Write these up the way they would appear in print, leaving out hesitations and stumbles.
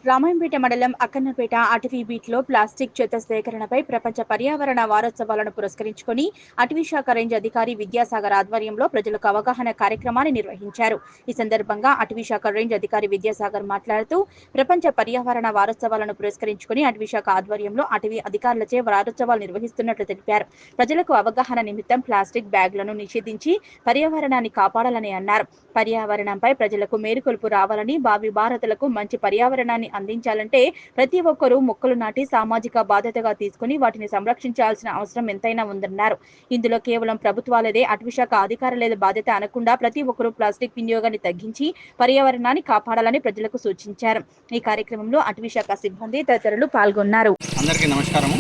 రామాయంపేట మండలం అక్కన్నపేట అటవీ బీట్లో ప్లాస్టిక్ చెత్త సేకరణపై ప్రపంచ పర్యావరణ వారోత్సవాలను పురస్కరించుకుని అటవీ శాఖ రేంజ్ అధికారి విద్యాసాగర్ ఆధ్వర్యంలో ప్రజలకు అవగాహన కార్యక్రమాన్ని నిర్వహించారు. ఈ సందర్భంగా అటవీ శాఖ రేంజ్ అధికారి విద్యాసాగర్ మాట్లాడుతూ ప్రపంచ పర్యావరణ వారోత్సవాలను పురస్కరించుకుని అటవీ శాఖ ఆధ్వర్యంలో అటవీ అధికారులచే వారోత్సవాలు నిర్వహిస్తున్నట్లు తెలిపారు. ప్రజలకు అవగాహన నిమిత్తం ప్లాస్టిక్ బ్యాగులను నిషేధించి పర్యావరణాన్ని కాపాడాలని అన్నారు. పర్యావరణంపై ప్రజలకు మేలుకొలుపు రావాలని, భావి భారతలకు మంచి పర్యావరణాన్ని అందించాలంటే ప్రతి ఒక్కరూ మొక్కలు నాటి సామాజిక బాధ్యతగా తీసుకుని వాటిని సంరక్షించాల్సిన అవసరం ఎంతైనా ఉందన్నారు. ఇందులో కేవలం ప్రభుత్వాలదే, అటవీశాఖ అధికారులదే బాధ్యత అనకుండా ప్రతి ఒక్కరూ ప్లాస్టిక్ వినియోగాన్ని తగ్గించి పర్యావరణాన్ని కాపాడాలని ప్రజలకు సూచించారు. ఈ కార్యక్రమంలో అటవీశాఖ సిబ్బంది తదితరులు పాల్గొన్నారు. అందరికీ నమస్కారము.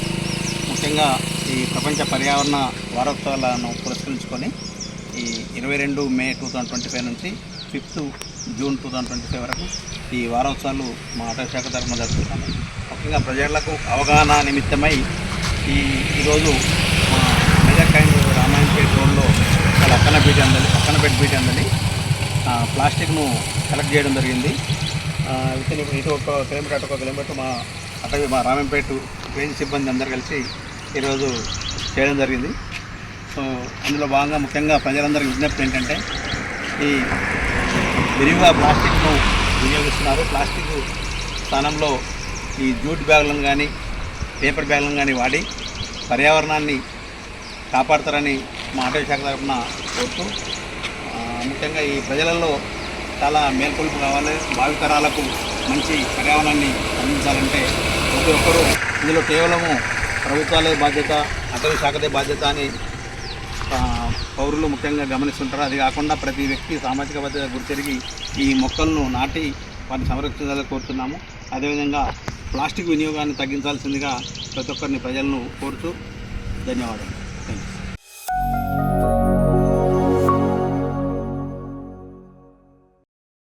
ముఖ్యంగా ఈ ప్రపంచ పర్యావరణ వారోత్సవాలను పురస్కరించుకొని ఈ 22 మే 2025 నుంచి 5 జూన్ 2025 వరకు ఈ వారోత్సవాలు మా అటవీ శాఖ తరఫున జరుపుతున్నాము. ముఖ్యంగా ప్రజలకు అవగాహన నిమిత్తమై ఈరోజు మా మేజర్ కైండ్ రామాయంపేట రోడ్లో అక్కన్నపేట బీచ్ అందని ప్లాస్టిక్ను కలెక్ట్ చేయడం జరిగింది. ఇటు ఒక కిలోమీటర్ అటు ఒక కిలోమీటర్ మా రామాయంపేట రేంజ్ సిబ్బంది అందరు కలిసి ఈరోజు చేయడం జరిగింది. సో అందులో భాగంగా ముఖ్యంగా ప్రజలందరికీ విజ్ఞప్తి ఏంటంటే ఈ విరివిగా ప్లాస్టిక్ను వినియోగిస్తున్నారు. ప్లాస్టిక్ స్థానంలో ఈ జూట్ బ్యాగులను కానీ పేపర్ బ్యాగులను కానీ వాడి పర్యావరణాన్ని కాపాడతారని మా అటవీ శాఖ తరఫున కోరుతూ ముఖ్యంగా ఈ ప్రజలలో చాలా మేల్కొల్పు కావాలి. భావితరాలకు మంచి పర్యావరణాన్ని అందించాలంటే ప్రతి ఒక్కరూ ఇందులో కేవలము ప్రభుత్వాలే బాధ్యత, అటవీ శాఖదే బాధ్యత అని పౌరులు ముఖ్యంగా గమనిస్తుంటారు. అది కాకుండా ప్రతి వ్యక్తి సామాజిక బాధ్యత గుర్తెరిగి ఈ మొక్కలను నాటి వాటిని సంరక్షించాలని కోరుతున్నాము. అదేవిధంగా ప్లాస్టిక్ వినియోగాన్ని తగ్గించాల్సిందిగా ప్రతి ఒక్కరిని ప్రజలను కోరుతూ ధన్యవాదాలు. Thank you.